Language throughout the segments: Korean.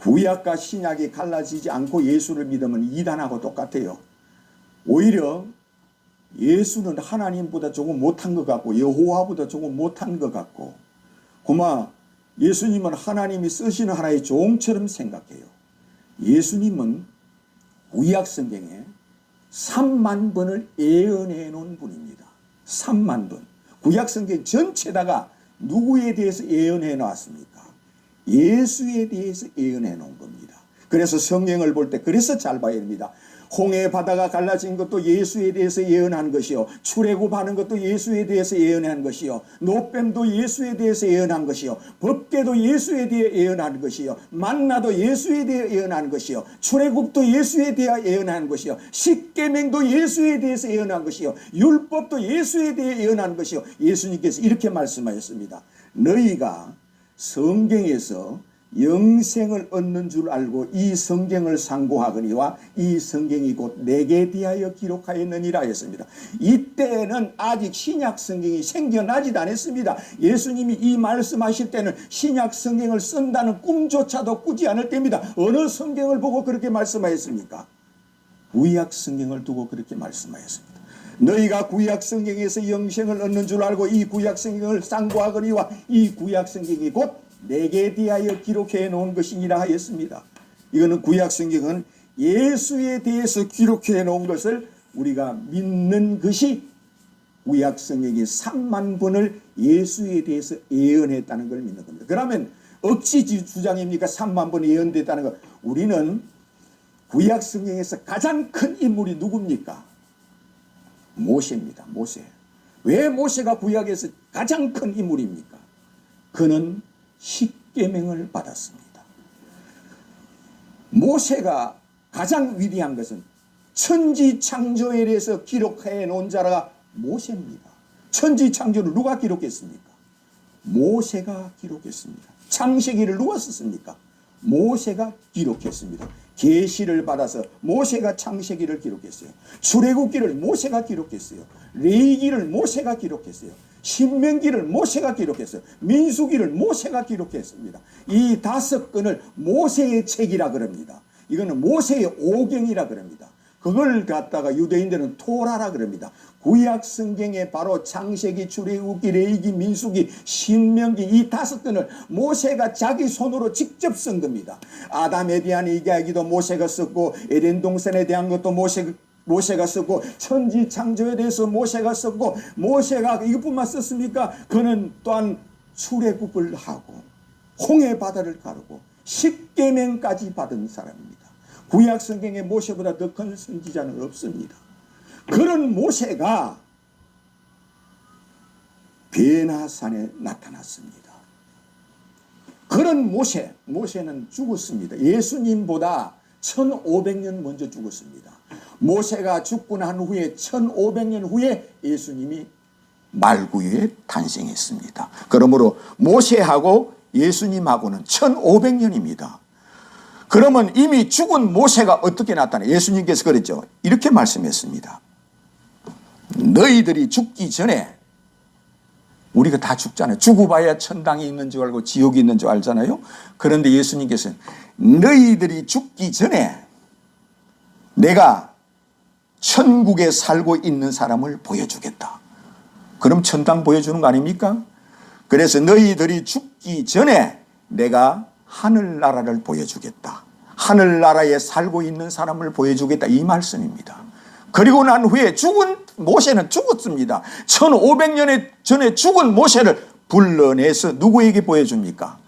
구약과 신약이 갈라지지 않고 예수를 믿으면 이단하고 똑같아요. 오히려 예수는 하나님보다 조금 못한 것 같고 여호와보다 조금 못한 것 같고 그만 예수님은 하나님이 쓰시는 하나의 종처럼 생각해요. 예수님은 구약 성경에 3만 번을 예언해 놓은 분입니다. 3만 번. 구약 성경 전체다가 누구에 대해서 예언해 놨습니까? 예수에 대해서 예언해 놓은 겁니다. 그래서 성경을 볼 때 그래서 잘 봐야 됩니다. 홍해 바다가 갈라진 것도 예수에 대해서 예언한 것이요, 출애굽하는 것도 예수에 대해서 예언한 것이요, 노뱀도 예수에 대해서 예언한 것이요, 법궤도 예수에 대해 예언한 것이요, 만나도 예수에 대해 예언한 것이요, 출애굽도 예수에 대해 예언한 것이요, 십계명도 예수에 대해서 예언한 것이요, 율법도 예수에 대해 예언한 것이요. 예수님께서 이렇게 말씀하셨습니다. 너희가 성경에서 영생을 얻는 줄 알고 이 성경을 상고하거니와 이 성경이 곧 내게 대하여 기록하였느니라 했습니다. 이때는 아직 신약 성경이 생겨나지도 않았습니다. 예수님이 이 말씀하실 때는 신약 성경을 쓴다는 꿈조차도 꾸지 않을 때입니다. 어느 성경을 보고 그렇게 말씀하였습니까? 구약 성경을 두고 그렇게 말씀하였습니다. 너희가 구약 성경에서 영생을 얻는 줄 알고 이 구약 성경을 상고하거니와 이 구약 성경이 곧 내게 대하여 기록해 놓은 것이니라 하였습니다. 이거는 구약 성경은 예수에 대해서 기록해 놓은 것을 우리가 믿는 것이 구약 성경이 3만 번을 예수에 대해서 예언했다는 걸 믿는 겁니다. 그러면 억지 주장입니까? 3만 번 예언됐다는 것. 우리는 구약 성경에서 가장 큰 인물이 누굽니까? 모세입니다. 모세. 왜 모세가 구약에서 가장 큰 인물입니까? 그는 십계명을 받았습니다. 모세가 가장 위대한 것은 천지창조에 대해서 기록해 놓은 자가 모세입니다. 천지창조를 누가 기록했습니까? 모세가 기록했습니다. 창세기를 누가 썼습니까? 모세가 기록했습니다. 계시를 받아서 모세가 창세기를 기록했어요. 출애굽기를 모세가 기록했어요. 레위기를 모세가 기록했어요. 신명기를 모세가 기록했어요. 민수기를 모세가 기록했습니다. 이 5권을 모세의 책이라 그럽니다. 이거는 모세의 오경이라 그럽니다. 그걸 갖다가 유대인들은 토라라 그럽니다. 구약 성경에 바로 창세기, 출애굽기, 레위기, 민수기, 신명기 이 5권을 모세가 자기 손으로 직접 쓴 겁니다. 아담에 대한 이야기도 모세가 썼고 에덴 동산에 대한 것도 모세가 썼고 천지 창조에 대해서 모세가 썼고 모세가 이것뿐만 썼습니까? 그는 또한 출애굽을 하고 홍해 바다를 가르고 십계명까지 받은 사람입니다. 구약 성경에 모세보다 더 큰 선지자는 없습니다. 그런 모세가 베나산에 나타났습니다. 그런 모세는 죽었습니다. 예수님보다 1500년 먼저 죽었습니다. 모세가 죽고 난 후에 1500년 후에 예수님이 말구유에 탄생했습니다. 그러므로 모세하고 예수님하고는 1500년입니다. 그러면 이미 죽은 모세가 어떻게 나타나? 예수님께서 그랬죠. 이렇게 말씀했습니다. 너희들이 죽기 전에, 우리가 다 죽잖아요. 죽어 봐야 천당이 있는 줄 알고 지옥이 있는 줄 알잖아요. 그런데 예수님께서는 너희들이 죽기 전에 내가 천국에 살고 있는 사람을 보여주겠다. 그럼 천당 보여주는 거 아닙니까? 그래서 너희들이 죽기 전에 내가 하늘나라를 보여주겠다. 하늘나라에 살고 있는 사람을 보여주겠다. 이 말씀입니다. 그리고 난 후에 죽은 모세는 죽었습니다. 1500년 전에 죽은 모세를 불러내서 누구에게 보여줍니까?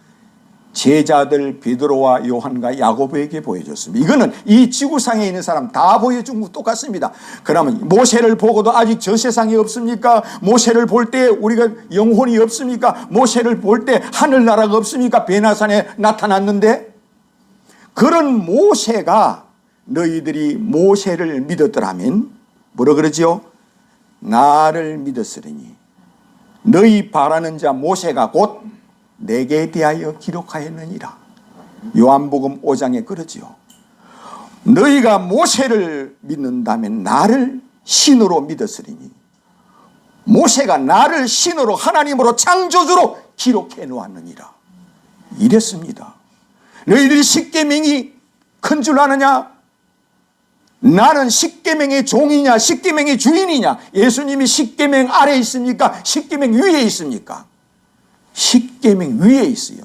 제자들 베드로와 요한과 야고보에게 보여줬습니다. 이거는 이 지구상에 있는 사람 다 보여준 거 똑같습니다. 그러면 모세를 보고도 아직 저 세상에 없습니까? 모세를 볼 때 우리가 영혼이 없습니까? 모세를 볼 때 하늘나라가 없습니까? 베나산에 나타났는데, 그런 모세가 너희들이 모세를 믿었더라면 뭐라 그러지요? 나를 믿었으리니 너희 바라는 자 모세가 곧 내게 대하여 기록하였느니라. 요한복음 5장에 그러지요. 너희가 모세를 믿는다면 나를 신으로 믿었으리니 모세가 나를 신으로 하나님으로 창조주로 기록해 놓았느니라. 이랬습니다. 너희들이 십계명이 큰 줄 아느냐? 나는 십계명의 종이냐 십계명의 주인이냐? 예수님이 십계명 아래에 있습니까? 십계명 위에 있습니까? 십계명 위에 있어요.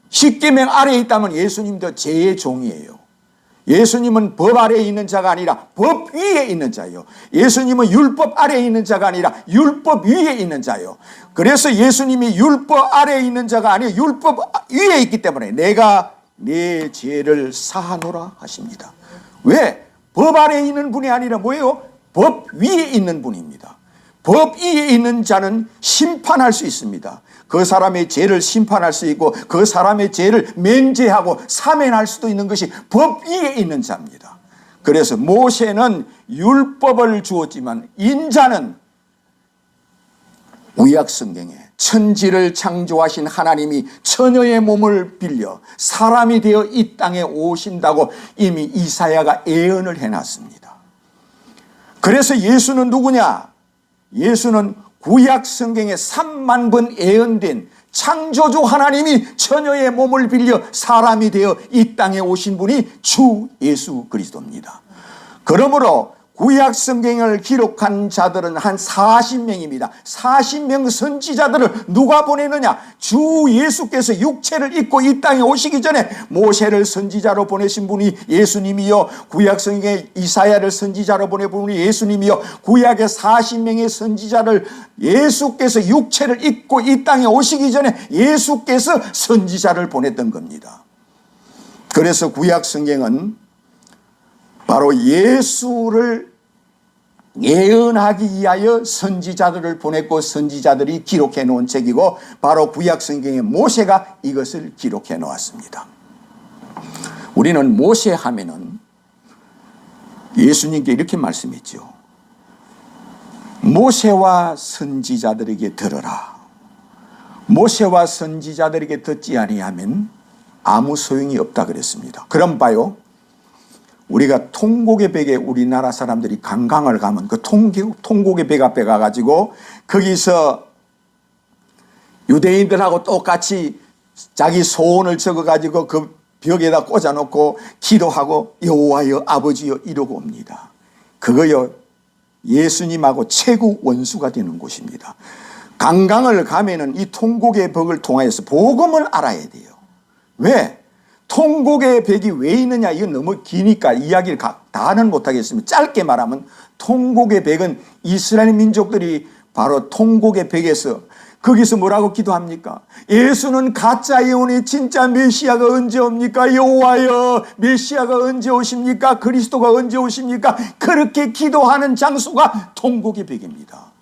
십계명 아래에 있다면 예수님도 제 종이에요. 예수님은 법 아래에 있는 자가 아니라 법 위에 있는 자예요. 예수님은 율법 아래에 있는 자가 아니라 율법 위에 있는 자예요. 그래서 예수님이 율법 아래에 있는 자가 아니라 율법 위에 있기 때문에 내가 내 죄를 사하노라 하십니다. 왜? 법 아래에 있는 분이 아니라 뭐예요? 법 위에 있는 분입니다. 법 위에 있는 자는 심판할 수 있습니다. 그 사람의 죄를 심판할 수 있고 그 사람의 죄를 면제하고 사면할 수도 있는 것이 법 위에 있는 자입니다. 그래서 모세는 율법을 주었지만 인자는 구약 성경에 천지를 창조하신 하나님이 처녀의 몸을 빌려 사람이 되어 이 땅에 오신다고 이미 이사야가 예언을 해놨습니다. 그래서 예수는 누구냐? 예수는 구약 성경에 3만 번 예언된 창조주 하나님이 처녀의 몸을 빌려 사람이 되어 이 땅에 오신 분이 주 예수 그리스도입니다. 그러므로 구약 성경을 기록한 자들은 한 40명입니다. 40명 선지자들을 누가 보내느냐? 주 예수께서 육체를 입고 이 땅에 오시기 전에 모세를 선지자로 보내신 분이 예수님이요, 구약 성경에 이사야를 선지자로 보내신 분이 예수님이요, 구약의 40명의 선지자를 예수께서 육체를 입고 이 땅에 오시기 전에 예수께서 선지자를 보냈던 겁니다. 그래서 구약 성경은 바로 예수를 예언하기 위하여 선지자들을 보냈고 선지자들이 기록해 놓은 책이고 바로 구약 성경의 모세가 이것을 기록해 놓았습니다. 우리는 모세 하면은 예수님께 이렇게 말씀했죠. 모세와 선지자들에게 들으라. 모세와 선지자들에게 듣지 아니하면 아무 소용이 없다 그랬습니다. 그럼 봐요. 우리가 통곡의 벽에 우리나라 사람들이 관광을 가면 그 통곡의 벽 앞에 가가지고 거기서 유대인들하고 똑같이 자기 소원을 적어가지고 그 벽에다 꽂아놓고 기도하고 여호와여 아버지여 이러고 옵니다. 그거요 예수님하고 최고 원수가 되는 곳입니다. 관광을 가면은 이 통곡의 벽을 통하여서 복음을 알아야 돼요. 왜? 통곡의 벽이 왜 있느냐? 이건 너무 기니까 이야기를 다는 못하겠습니다. 짧게 말하면 통곡의 벽은 이스라엘 민족들이 바로 통곡의 벽에서 거기서 뭐라고 기도합니까? 예수는 가짜 예언이 진짜 메시아가 언제 옵니까? 여호와여 메시아가 언제 오십니까? 그리스도가 언제 오십니까? 그렇게 기도하는 장소가 통곡의 벽입니다.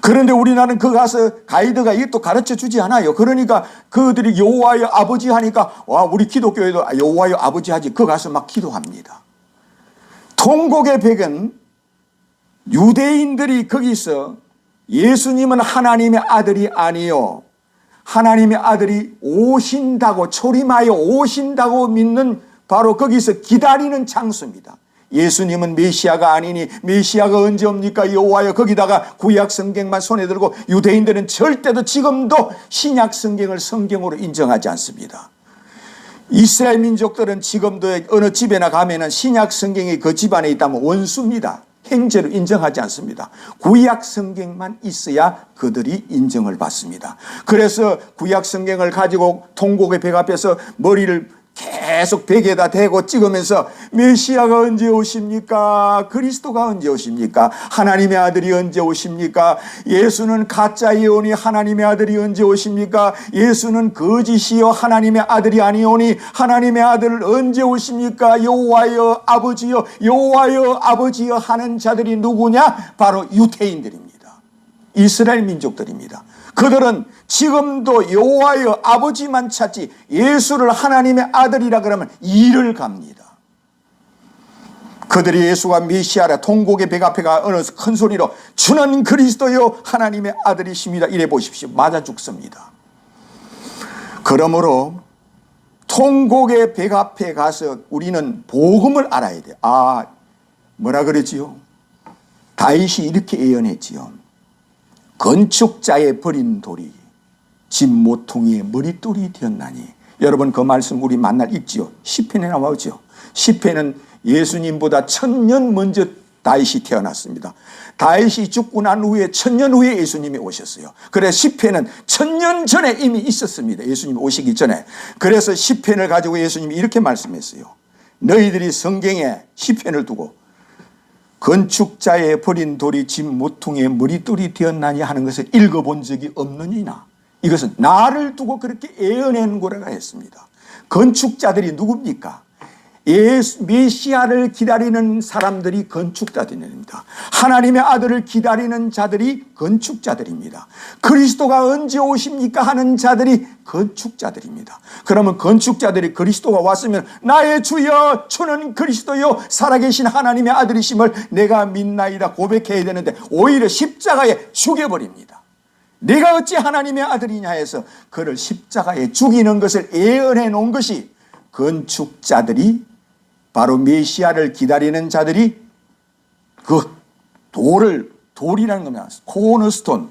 그런데 우리나라는 그 가서 가이드가 이것도 가르쳐 주지 않아요. 그러니까 그들이 여호와여 아버지 하니까 와 우리 기독교에도 여호와여 아버지 하지. 그 가서 막 기도합니다. 통곡의 벽은 유대인들이 거기서 예수님은 하나님의 아들이 아니요 하나님의 아들이 오신다고 초림하여 오신다고 믿는 바로 거기서 기다리는 장소입니다. 예수님은 메시아가 아니니 메시아가 언제 옵니까? 여호와여. 거기다가 구약 성경만 손에 들고 유대인들은 절대도 지금도 신약 성경을 성경으로 인정하지 않습니다. 이스라엘 민족들은 지금도 어느 집에나 가면은 신약 성경이 그 집안에 있다면 원수입니다. 행제로 인정하지 않습니다. 구약 성경만 있어야 그들이 인정을 받습니다. 그래서 구약 성경을 가지고 통곡의 벽 앞에서 머리를 계속 벽에다 대고 찍으면서 메시아가 언제 오십니까? 그리스도가 언제 오십니까? 하나님의 아들이 언제 오십니까? 예수는 가짜 예언이 하나님의 아들이 언제 오십니까? 예수는 거짓이요 하나님의 아들이 아니오니 하나님의 아들 언제 오십니까? 여호와여 아버지여 여호와여 아버지여 하는 자들이 누구냐? 바로 유대인들입니다. 이스라엘 민족들입니다. 그들은 지금도 여호와여 아버지만 찾지 예수를 하나님의 아들이라 그러면 이를 갑니다. 그들이 예수가 메시아라 통곡의 벽 앞에 가 어느 큰 소리로 주는 그리스도요 하나님의 아들이십니다 이래 보십시오. 맞아 죽습니다. 그러므로 통곡의 벽 앞에 가서 우리는 복음을 알아야 돼요. 아 뭐라 그랬지요? 다윗이 이렇게 예언했지요. 건축자의 버린 돌이 집 모퉁이의 머릿돌이 되었나니 여러분 그 말씀 우리 만날 읽지요. 시편에 나오죠. 시편은 예수님보다 1000년 먼저 다윗이 태어났습니다. 다윗이 죽고 난 후에 1000년 후에 예수님이 오셨어요. 그래서 시편은 1000년 전에 이미 있었습니다. 예수님이 오시기 전에. 그래서 시편을 가지고 예수님이 이렇게 말씀했어요. 너희들이 성경에 시편을 두고 건축자의 버린 돌이 집 모퉁이의 머릿돌이 되었나니 하는 것을 읽어본 적이 없느니나 이것은 나를 두고 그렇게 예언한 거라고 했습니다. 건축자들이 누굽니까? 메시아를 기다리는 사람들이 건축자들입니다. 하나님의 아들을 기다리는 자들이 건축자들입니다. 그리스도가 언제 오십니까 하는 자들이 건축자들입니다. 그러면 건축자들이 그리스도가 왔으면 나의 주여 주는 그리스도요 살아계신 하나님의 아들이심을 내가 믿나이다 고백해야 되는데 오히려 십자가에 죽여버립니다. 내가 어찌 하나님의 아들이냐 해서 그를 십자가에 죽이는 것을 예언해 놓은 것이 건축자들이 바로 메시아를 기다리는 자들이 그 돌이라는 겁니다. 코너스톤,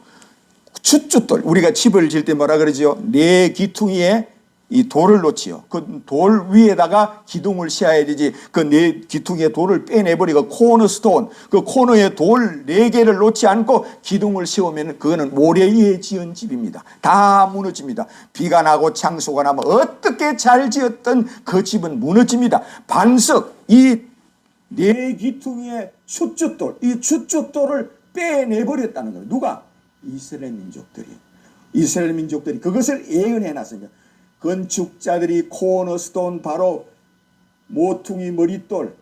춧돌. 우리가 집을 지을 때 뭐라 그러지요? 네 기퉁이에 이 돌을 놓지요. 그 돌 위에다가 기둥을 씌워야 되지. 그 네 기퉁이의 돌을 빼내버리고 코너스톤, 그 코너에 돌 4개를 놓지 않고 기둥을 씌우면 그거는 모래 위에 지은 집입니다. 다 무너집니다. 비가 나고 창수가 나면 어떻게 잘 지었던 그 집은 무너집니다. 반석, 이 네 기퉁이의 숫숫돌, 이 숫숫돌을 빼내버렸다는 거예요. 누가? 이스라엘 민족들이 그것을 예언해 놨습니다. 건축자들이 코너스톤 바로 모퉁이 머릿돌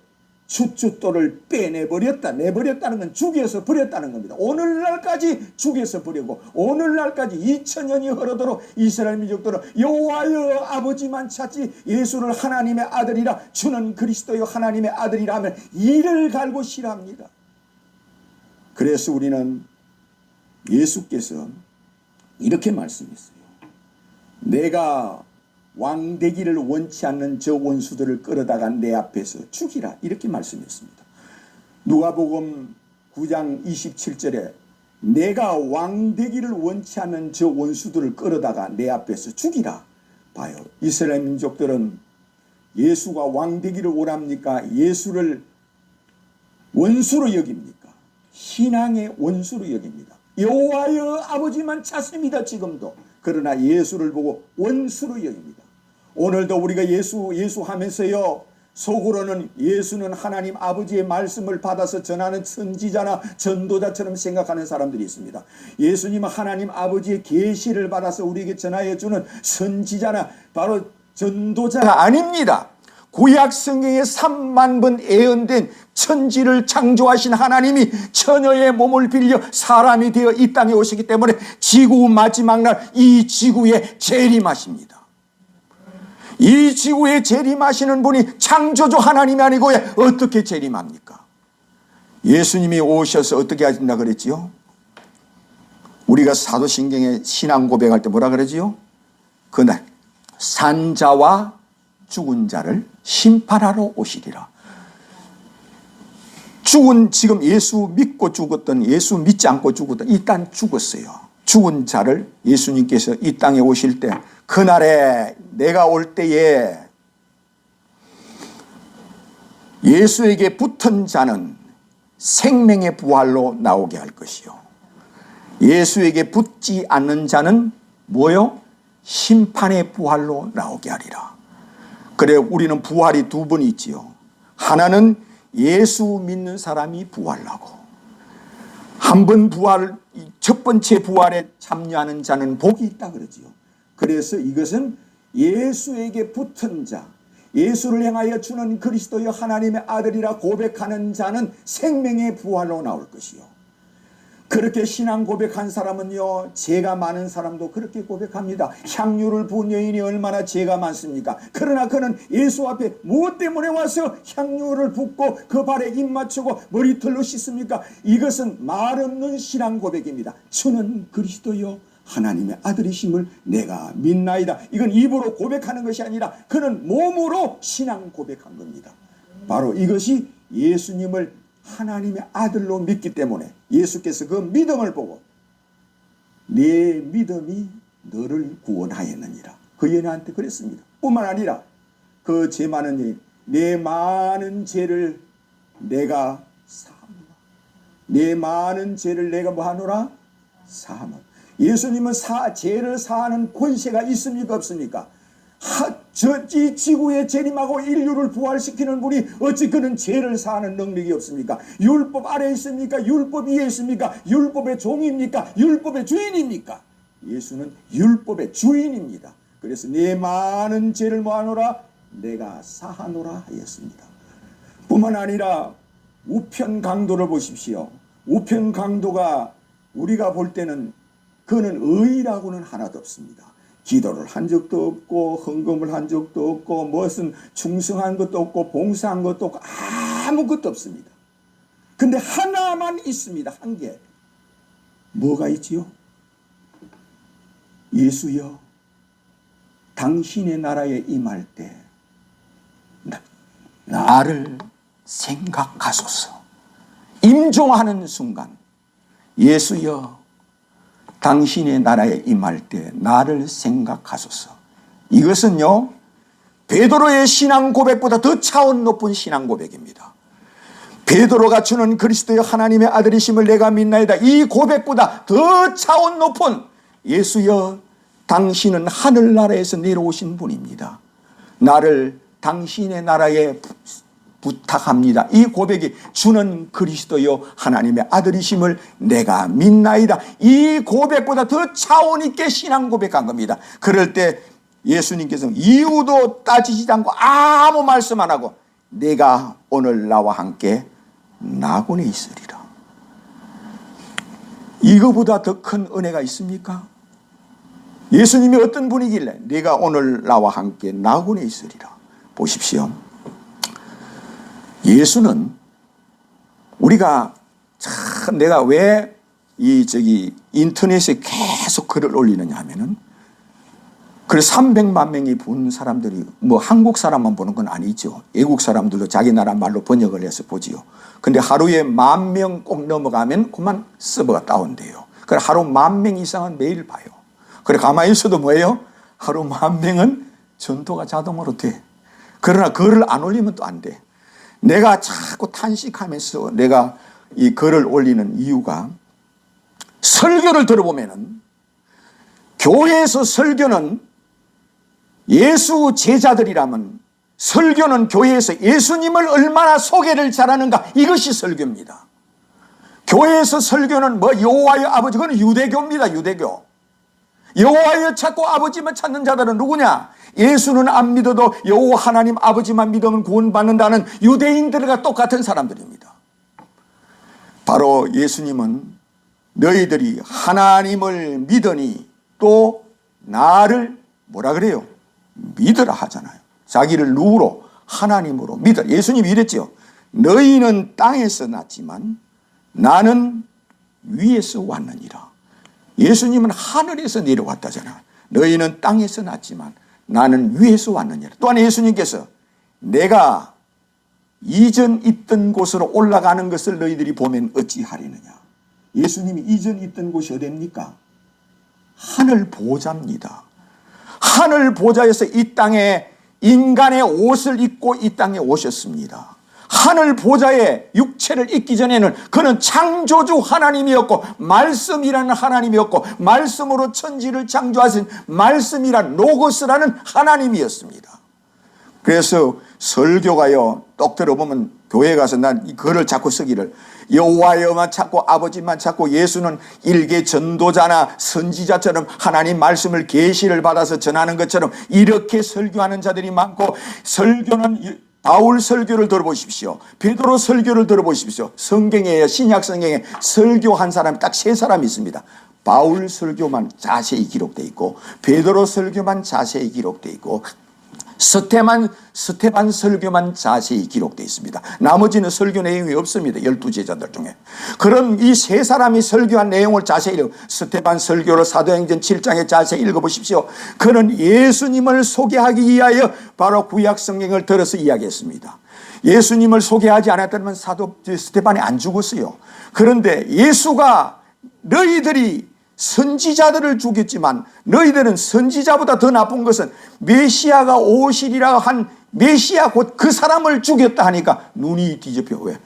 숫숫돌을 내버렸다는 건 죽여서 버렸다는 겁니다. 오늘날까지 죽여서 버리고 오늘날까지 2000년이 흐르도록 이스라엘 민족들은 여호와여 아버지만 찾지 예수를 하나님의 아들이라 주는 그리스도여 하나님의 아들이라 하면 이를 갈고 싫어합니다. 그래서 우리는 예수께서 이렇게 말씀했어요. 내가 왕되기를 원치 않는 저 원수들을 끌어다가 내 앞에서 죽이라 이렇게 말씀했습니다. 누가복음 9장 27절에 내가 왕되기를 원치 않는 저 원수들을 끌어다가 내 앞에서 죽이라. 봐요. 이스라엘 민족들은 예수가 왕되기를 원합니까? 예수를 원수로 여깁니까? 신앙의 원수로 여깁니다. 여호와여 아버지만 찾습니다. 지금도. 그러나 예수를 보고 원수로 여깁니다. 오늘도 우리가 예수 하면서요 속으로는 예수는 하나님 아버지의 말씀을 받아서 전하는 선지자나 전도자처럼 생각하는 사람들이 있습니다. 예수님은 하나님 아버지의 계시를 받아서 우리에게 전하여 주는 선지자나 바로 전도자가 아닙니다. 구약 성경에 3만 번 예언된 천지를 창조하신 하나님이 처녀의 몸을 빌려 사람이 되어 이 땅에 오시기 때문에 지구 마지막 날 이 지구에 재림하십니다. 이 지구에 재림하시는 분이 창조주 하나님이 아니고 어떻게 재림합니까? 예수님이 오셔서 어떻게 하신다 그랬지요? 우리가 사도신경에 신앙 고백할 때 뭐라 그러지요? 그날 산자와 죽은 자를 심판하러 오시리라. 지금 예수 믿고 죽었던 예수 믿지 않고 죽었던 일단 죽었어요. 죽은 자를 예수님께서 이 땅에 오실 때 그날에 내가 올 때에 예수에게 붙은 자는 생명의 부활로 나오게 할 것이요. 예수에게 붙지 않는 자는 뭐요? 심판의 부활로 나오게 하리라. 그래 우리는 부활이 두 번 있지요. 하나는 예수 믿는 사람이 부활하고 한 번 부활 첫 번째 부활에 참여하는 자는 복이 있다 그러지요. 그래서 이것은 예수에게 붙은 자, 예수를 향하여 주는 그리스도여 하나님의 아들이라 고백하는 자는 생명의 부활로 나올 것이요. 그렇게 신앙 고백한 사람은요 죄가 많은 사람도 그렇게 고백합니다. 향유를 부은 여인이 얼마나 죄가 많습니까? 그러나 그는 예수 앞에 무엇 때문에 와서 향유를 붓고 그 발에 입 맞추고 머리털로 씻습니까? 이것은 말 없는 신앙 고백입니다. 주는 그리스도요 하나님의 아들이심을 내가 믿나이다. 이건 입으로 고백하는 것이 아니라 그는 몸으로 신앙 고백한 겁니다. 바로 이것이 예수님을 하나님의 아들로 믿기 때문에 예수께서 그 믿음을 보고 내 믿음이 너를 구원하였느니라. 그 여인한테 그랬습니다. 뿐만 아니라 그 죄 많은 이 내 많은 죄를 내가 사하노라. 내 많은 죄를 내가 뭐하노라? 사하노라. 예수님은 죄를 사하는 권세가 있습니까 없습니까? 이 지구에 재림하고 인류를 부활시키는 분이 어찌 그는 죄를 사하는 능력이 없습니까? 율법 아래에 있습니까? 율법 위에 있습니까? 율법의 종입니까? 율법의 주인입니까? 예수는 율법의 주인입니다. 그래서 내 많은 죄를 뭐하노라? 내가 사하노라 하였습니다. 뿐만 아니라 우편 강도를 보십시오. 우편 강도가 우리가 볼 때는 그는 의라고는 하나도 없습니다. 기도를 한 적도 없고 헌금을 한 적도 없고 무슨 충성한 것도 없고 봉사한 것도 없고 아무것도 없습니다. 근데 하나만 있습니다. 한 개. 뭐가 있지요? 예수여, 당신의 나라에 임할 때 나를 생각하소서. 임종하는 순간, 예수여, 당신의 나라에 임할 때 나를 생각하소서. 이것은요, 베드로의 신앙 고백보다 더 차원 높은 신앙 고백입니다. 베드로가 주는 그리스도의 하나님의 아들이심을 내가 믿나이다. 이 고백보다 더 차원 높은 예수여, 당신은 하늘나라에서 내려오신 분입니다. 나를 당신의 나라에 부탁합니다. 이 고백이 주는 그리스도요 하나님의 아들이심을 내가 믿나이다. 이 고백보다 더 차원 있게 신앙 고백한 겁니다. 그럴 때 예수님께서는 이유도 따지지 않고 아무 말씀 안 하고 내가 오늘 나와 함께 나군에 있으리라. 이거보다 더 큰 은혜가 있습니까? 예수님이 어떤 분이길래 내가 오늘 나와 함께 나군에 있으리라. 보십시오. 예수는 우리가 참 내가 왜 인터넷에 계속 글을 올리느냐 하면은 그래서 300만 명이 본 사람들이 뭐 한국 사람만 보는 건 아니죠. 외국 사람들도 자기 나라 말로 번역을 해서 보지요. 근데 하루에 10,000명 꼭 넘어가면 그만 서버가 다운돼요. 그래 하루 10,000명 이상은 매일 봐요. 그래 가만히 있어도 뭐예요? 하루 10,000명은 전도가 자동으로 돼. 그러나 글을 안 올리면 또 안 돼. 내가 자꾸 탄식하면서 내가 이 글을 올리는 이유가 설교를 들어보면은 교회에서 설교는 예수 제자들이라면 설교는 교회에서 예수님을 얼마나 소개를 잘하는가 이것이 설교입니다. 교회에서 설교는 뭐 여호와의 아버지 그건 유대교입니다. 유대교. 여호와여 찾고 아버지만 찾는 자들은 누구냐? 예수는 안 믿어도 여호와 하나님 아버지만 믿으면 구원받는다는 유대인들과 똑같은 사람들입니다. 바로 예수님은 너희들이 하나님을 믿으니 또 나를 뭐라 그래요? 믿으라 하잖아요. 자기를 누구로? 하나님으로 믿으라. 예수님이 이랬죠. 너희는 땅에서 났지만 나는 위에서 왔느니라. 예수님은 하늘에서 내려왔다잖아. 너희는 땅에서 났지만 나는 위에서 왔느니라. 또한 예수님께서 내가 이전 있던 곳으로 올라가는 것을 너희들이 보면 어찌하리느냐. 예수님이 이전 있던 곳이 어디입니까? 하늘 보좌입니다. 하늘 보좌에서 이 땅에 인간의 옷을 입고 이 땅에 오셨습니다. 하늘 보좌에 육체를 입기 전에는 그는 창조주 하나님이었고 말씀이라는 하나님이었고 말씀으로 천지를 창조하신 말씀이란 로고스라는 하나님이었습니다. 그래서 설교가요 똑 들어보면 교회 가서 난 이 글을 자꾸 쓰기를 여호와여만 찾고 아버지만 찾고 예수는 일개 전도자나 선지자처럼 하나님 말씀을 계시를 받아서 전하는 것처럼 이렇게 설교하는 자들이 많고 설교는 바울 설교를 들어보십시오. 베드로 설교를 들어보십시오. 성경에 신약 성경에 설교한 사람이 딱 3사람이 있습니다. 바울 설교만 자세히 기록되어 있고 베드로 설교만 자세히 기록되어 있고 스테반 설교만 자세히 기록되어 있습니다. 나머지는 설교 내용이 없습니다. 12제자들 중에. 그런 이 3사람이 설교한 내용을 자세히 스테반 설교를 사도행전 7장에 자세히 읽어보십시오. 그는 예수님을 소개하기 위하여 바로 구약 성경을 들어서 이야기했습니다. 예수님을 소개하지 않았다면 사도 스테반이 안 죽었어요. 그런데 예수가 너희들이 선지자들을 죽였지만 너희들은 선지자보다 더 나쁜 것은 메시아가 오시리라 한 메시아 곧 그 사람을 죽였다 하니까 눈이 뒤집혀. 왜?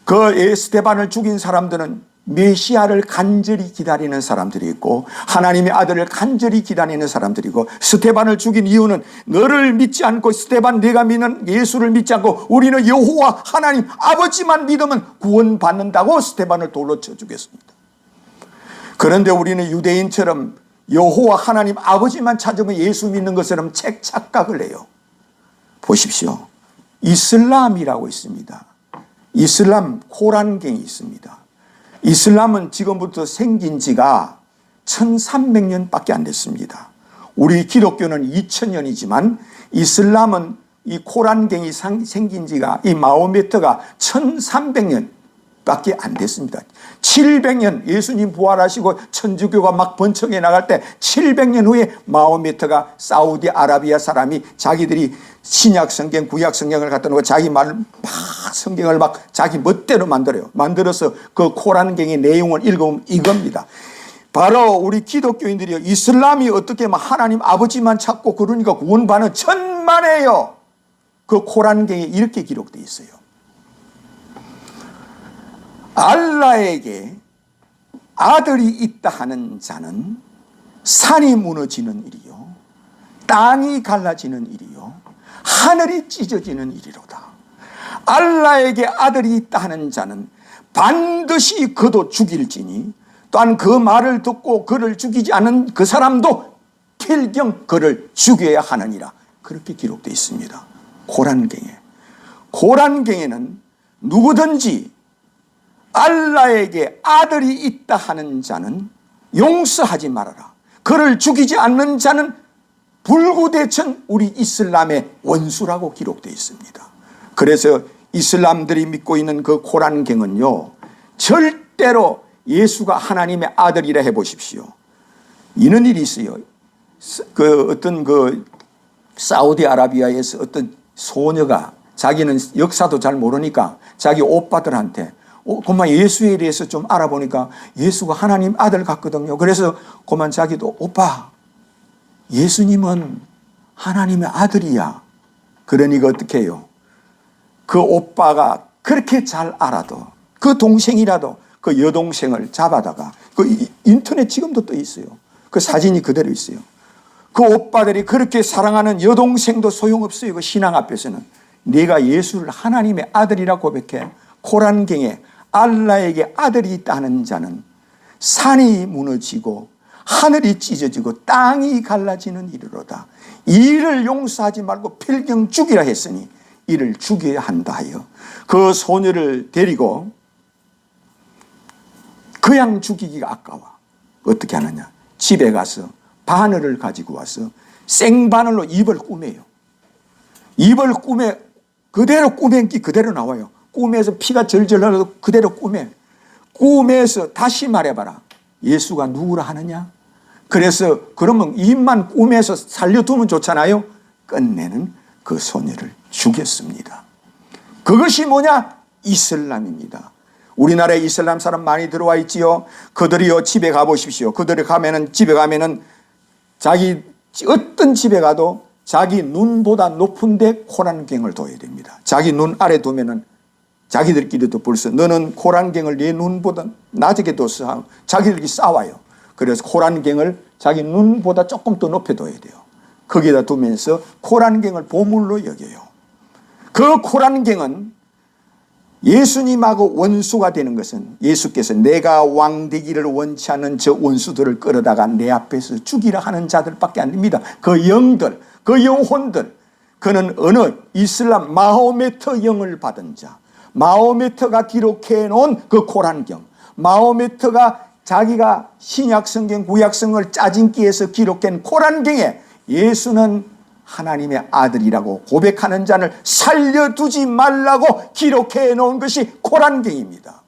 그 에스테반을 죽인 사람들은 메시아를 간절히 기다리는 사람들이 있고 하나님의 아들을 간절히 기다리는 사람들이고, 스테반을 죽인 이유는 너를 믿지 않고 스테반 네가 믿는 예수를 믿지 않고 우리는 여호와 하나님 아버지만 믿으면 구원받는다고 스테반을 돌로 쳐 죽였습니다. 그런데 우리는 유대인처럼 여호와 하나님 아버지만 찾으면 예수 믿는 것처럼 착각을 해요. 보십시오. 이슬람이라고 있습니다. 이슬람 코란경이 있습니다. 이슬람은 지금부터 생긴 지가 1300년밖에 안 됐습니다. 우리 기독교는 2000년이지만 이슬람은 이 코란경이 생긴 지가 이 마호메트가 1300년밖에 안 됐습니다. 700년 예수님 부활하시고 천주교가 막 번창해 나갈 때 700년 후에 마호메트가 사우디아라비아 사람이 자기들이 신약 성경, 구약 성경을 갖다 놓고 자기 말을 막 성경을 막 자기 멋대로 만들어요. 만들어서 그 코란경의 내용을 읽으면 이겁니다. 바로 우리 기독교인들이 이슬람이 어떻게 하나님 아버지만 찾고 그러니까 구원받는 천만에요. 그 코란경에 이렇게 기록되어 있어요. 알라에게 아들이 있다 하는 자는 산이 무너지는 일이요, 땅이 갈라지는 일이요, 하늘이 찢어지는 일이로다. 알라에게 아들이 있다 하는 자는 반드시 그도 죽일지니 또한 그 말을 듣고 그를 죽이지 않은 그 사람도 필경 그를 죽여야 하느니라. 그렇게 기록되어 있습니다. 코란경에. 코란경에는 누구든지 알라에게 아들이 있다 하는 자는 용서하지 말아라, 그를 죽이지 않는 자는 불구대천 우리 이슬람의 원수라고 기록되어 있습니다. 그래서 이슬람들이 믿고 있는 그 코란경은요, 절대로 예수가 하나님의 아들이라 해보십시오. 이런 일이 있어요. 어떤 사우디아라비아에서 어떤 소녀가 자기는 역사도 잘 모르니까 자기 오빠들한테 그만 예수에 대해서 좀 알아보니까 예수가 하나님 아들 같거든요. 그래서 그만 자기도 오빠, 예수님은 하나님의 아들이야. 그러니까 어떻게 해요? 그 오빠가 그렇게 잘 알아도 그 동생이라도 그 여동생을 잡아다가, 그 인터넷 지금도 또 있어요. 그 사진이 그대로 있어요. 그 오빠들이 그렇게 사랑하는 여동생도 소용없어요. 그 신앙 앞에서는. 네가 예수를 하나님의 아들이라 고백해. 코란경에 알라에게 아들이 있다는 자는 산이 무너지고 하늘이 찢어지고 땅이 갈라지는 일이로다. 이를 용서하지 말고 필경 죽이라 했으니 이를 죽여야 한다 하여 그 소녀를 데리고, 그냥 죽이기가 아까워. 어떻게 하느냐? 집에 가서 바늘을 가지고 와서 생바늘로 입을 꾸며요. 입을 꾸며 그대로 꾸맨 게 그대로 나와요. 꿈에서 피가 절절 흘러도 그대로 꿈에서 다시 말해봐라. 예수가 누구라 하느냐? 그래서 그러면 입만 꿈에서 살려두면 좋잖아요. 끝내는 그 소녀를 죽였습니다. 그것이 뭐냐? 이슬람입니다. 우리나라에 이슬람 사람 많이 들어와 있지요. 그들이요, 집에 가보십시오. 그들이 집에 가면은 자기 어떤 집에 가도 자기 눈보다 높은데 코란경을 둬야 됩니다. 자기 눈 아래 두면은 자기들끼리도 벌써 너는 코란경을 내 눈보다 낮게 둬서 하고 자기들끼리 싸워요. 그래서 코란경을 자기 눈보다 조금 더 높여 둬야 돼요. 거기다 두면서 코란경을 보물로 여겨요. 그 코란경은 예수님하고 원수가 되는 것은, 예수께서 내가 왕 되기를 원치 않는 저 원수들을 끌어다가 내 앞에서 죽이라 하는 자들밖에 안 됩니다. 그 영들, 그 영혼들, 그는 어느 이슬람 마호메트 영을 받은 자, 마호메트가 기록해 놓은 그 코란경, 마호메트가 자기가 신약성경 구약성을 짜증기에서 기록한 코란경에 예수는 하나님의 아들이라고 고백하는 자를 살려두지 말라고 기록해 놓은 것이 코란경입니다.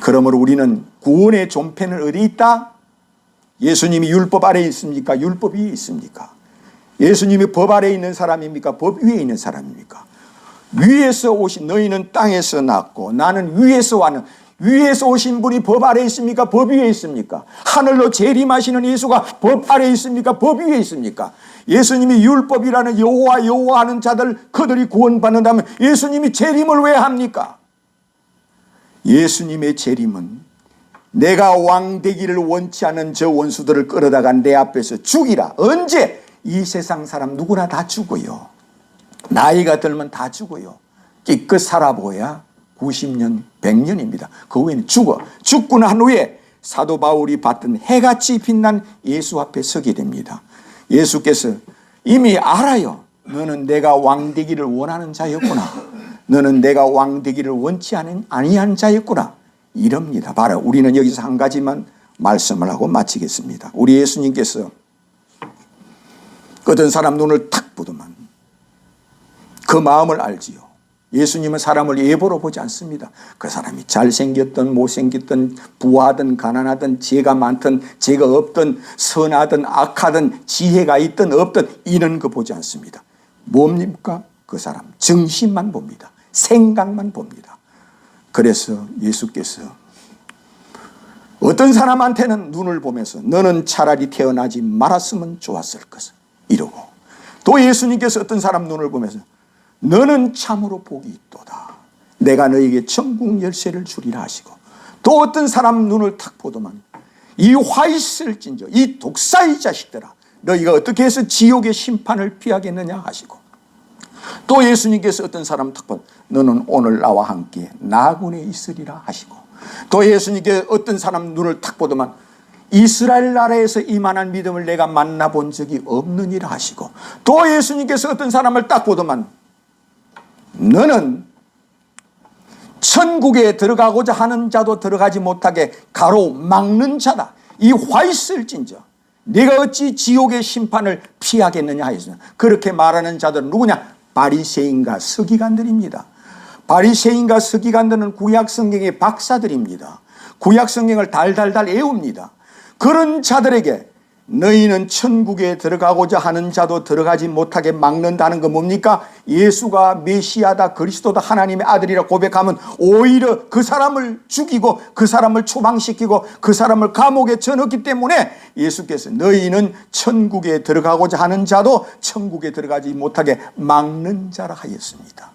그러므로 우리는 구원의 존폐는 어디 있다? 예수님이 율법 아래에 있습니까? 율법 위에 있습니까? 예수님이 법 아래에 있는 사람입니까? 법 위에 있는 사람입니까? 위에서 오신, 너희는 땅에서 났고 나는 위에서 왔는, 위에서 오신 분이 법 아래에 있습니까? 법 위에 있습니까? 하늘로 재림하시는 예수가 법 아래에 있습니까? 법 위에 있습니까? 예수님이 율법이라는 여호와 하는 자들 그들이 구원받는다면 예수님이 재림을 왜 합니까? 예수님의 재림은 내가 왕 되기를 원치 않은 저 원수들을 끌어다가 내 앞에서 죽이라. 언제? 이 세상 사람 누구나 다 죽어요. 나이가 들면 다 죽어요. 기껏 살아보야 90년, 100년입니다. 그 후에는 죽고 난 후에 사도 바울이 봤던 해같이 빛난 예수 앞에 서게 됩니다. 예수께서 이미 알아요. 너는 내가 왕 되기를 원하는 자였구나. 너는 내가 왕 되기를 원치 아니한 자였구나. 이럽니다. 봐라, 우리는 여기서 한 가지만 말씀을 하고 마치겠습니다. 우리 예수님께서 어떤 사람 눈을 탁 보더만 그 마음을 알지요. 예수님은 사람을 예보로 보지 않습니다. 그 사람이 잘생겼든 못생겼든 부하든 가난하든 죄가 많든 죄가 없든 선하든 악하든 지혜가 있든 없든 이런 거 보지 않습니다. 뭡니까? 그 사람 정신만 봅니다. 생각만 봅니다. 그래서 예수께서 어떤 사람한테는 눈을 보면서 너는 차라리 태어나지 말았으면 좋았을 것을 이러고, 또 예수님께서 어떤 사람 눈을 보면서 너는 참으로 복이 있도다. 내가 너에게 천국 열쇠를 주리라 하시고, 또 어떤 사람 눈을 탁 보더만 이 화 있을진저 이 독사의 자식들아 너희가 어떻게 해서 지옥의 심판을 피하겠느냐 하시고, 또 예수님께서 어떤 사람 탁 보더 너는 오늘 나와 함께 나군에 있으리라 하시고, 또 예수님께서 어떤 사람 눈을 탁 보더만 이스라엘 나라에서 이만한 믿음을 내가 만나본 적이 없느니라 하시고, 또 예수님께서 어떤 사람을 딱 보더만 너는 천국에 들어가고자 하는 자도 들어가지 못하게 가로막는 자다. 이 화 있을진저 네가 어찌 지옥의 심판을 피하겠느냐 하였으나, 그렇게 말하는 자들은 누구냐? 바리새인과 서기관들입니다. 바리새인과 서기관들은 구약 성경의 박사들입니다. 구약 성경을 달달달 외웁니다. 그런 자들에게 너희는 천국에 들어가고자 하는 자도 들어가지 못하게 막는다는 건 뭡니까? 예수가 메시아다, 그리스도다, 하나님의 아들이라 고백하면 오히려 그 사람을 죽이고 그 사람을 추방시키고 그 사람을 감옥에 쳐넣기 때문에 예수께서 너희는 천국에 들어가고자 하는 자도 천국에 들어가지 못하게 막는 자라 하였습니다.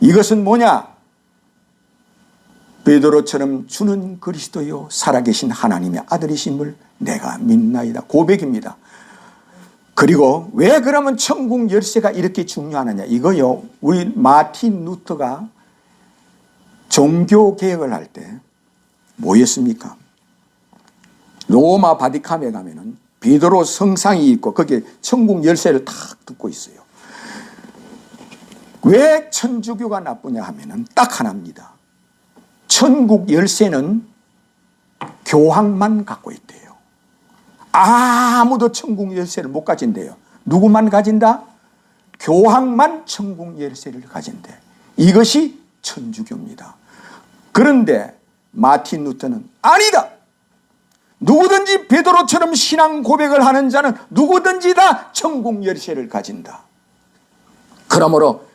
이것은 뭐냐? 베드로처럼 주는 그리스도요 살아계신 하나님의 아들이심을 내가 믿나이다 고백입니다. 그리고 왜 그러면 천국 열쇠가 이렇게 중요하느냐? 이거요, 우리 마틴 루터가 종교 개혁을 할 때 뭐였습니까? 로마 바티칸에 가면은 베드로 성상이 있고 거기에 천국 열쇠를 탁 듣고 있어요. 왜 천주교가 나쁘냐 하면은 딱 하나입니다. 천국 열쇠는 교황만 갖고 있대요. 아무도 천국 열쇠를 못 가진대요. 누구만 가진다? 교황만 천국 열쇠를 가진대. 이것이 천주교입니다. 그런데 마틴 루터는 아니다. 누구든지 베드로처럼 신앙 고백을 하는 자는 누구든지 다 천국 열쇠를 가진다. 그러므로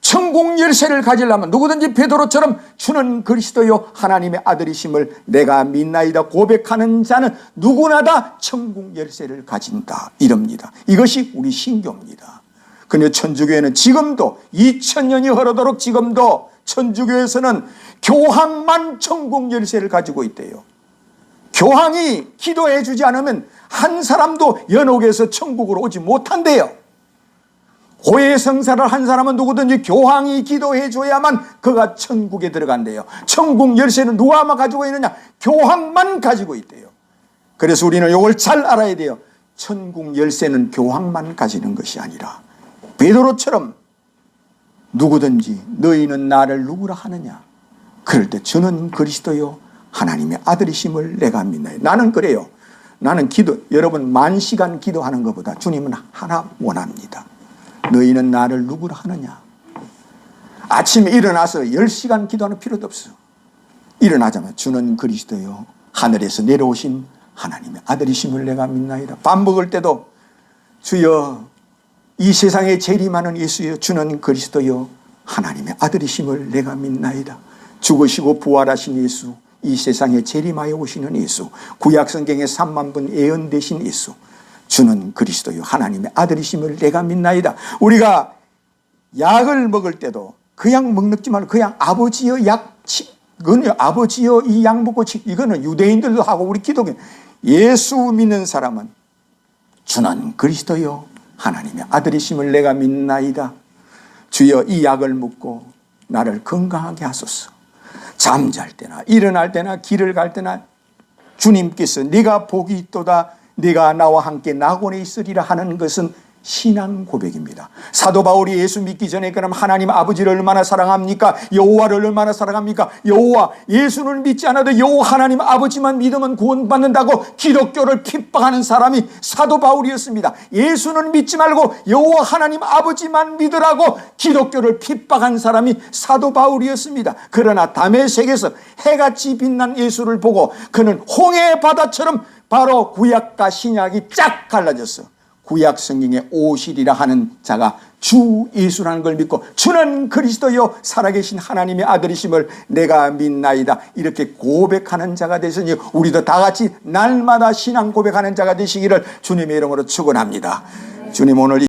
천국 열쇠를 가지려면 누구든지 베드로처럼 주는 그리스도요 하나님의 아들이심을 내가 믿나이다 고백하는 자는 누구나 다 천국 열쇠를 가진다 이럽니다. 이것이 우리 신교입니다. 그런데 천주교에는 지금도 2000년이 흐르도록 지금도 천주교에서는 교황만 천국 열쇠를 가지고 있대요. 교황이 기도해 주지 않으면 한 사람도 연옥에서 천국으로 오지 못한대요. 고해 성사를 한 사람은 누구든지 교황이 기도해 줘야만 그가 천국에 들어간대요. 천국 열쇠는 누가 가지고 있느냐? 교황만 가지고 있대요. 그래서 우리는 이걸 잘 알아야 돼요. 천국 열쇠는 교황만 가지는 것이 아니라 베드로처럼 누구든지 너희는 나를 누구라 하느냐? 그럴 때 주는 그리스도요 하나님의 아들이심을 내가 믿나요? 나는 그래요. 나는 여러분 10,000시간 기도하는 것보다 주님은 하나 원합니다. 너희는 나를 누구라 하느냐? 아침에 일어나서 10시간 기도하는 필요도 없어. 일어나자마자 주는 그리스도요 하늘에서 내려오신 하나님의 아들이심을 내가 믿나이다. 밥 먹을 때도 주여 이 세상에 재림하는 예수여 주는 그리스도요 하나님의 아들이심을 내가 믿나이다. 죽으시고 부활하신 예수, 이 세상에 재림하여 오시는 예수, 구약 성경의 3만 번 예언되신 예수, 주는 그리스도요 하나님의 아들이심을 내가 믿나이다. 우리가 약을 먹을 때도 그 약 먹지 말고 그냥 아버지여 약, 이거는 아버지여 이 약 먹고 이거는 유대인들도 하고 우리 기독교 예수 믿는 사람은 주는 그리스도요 하나님의 아들이심을 내가 믿나이다. 주여 이 약을 먹고 나를 건강하게 하소서. 잠잘 때나 일어날 때나 길을 갈 때나 주님께서 네가 복이 있도다, 네가 나와 함께 낙원에 있으리라 하는 것은 신앙 고백입니다. 사도 바울이 예수 믿기 전에 그럼 하나님 아버지를 얼마나 사랑합니까? 여호와를 얼마나 사랑합니까? 여호와, 예수를 믿지 않아도 여호와 하나님 아버지만 믿으면 구원받는다고 기독교를 핍박하는 사람이 사도 바울이었습니다. 예수는 믿지 말고 여호와 하나님 아버지만 믿으라고 기독교를 핍박한 사람이 사도 바울이었습니다. 그러나 다메섹에서 해같이 빛난 예수를 보고 그는 홍해 바다처럼 바로 구약과 신약이 쫙 갈라졌어. 구약 성경에 오시리라 하는 자가 주 예수라는 걸 믿고 주는 그리스도요 살아계신 하나님의 아들이심을 내가 믿나이다, 이렇게 고백하는 자가 되시니 우리도 다 같이 날마다 신앙 고백하는 자가 되시기를 주님의 이름으로 축원합니다. 주님, 오늘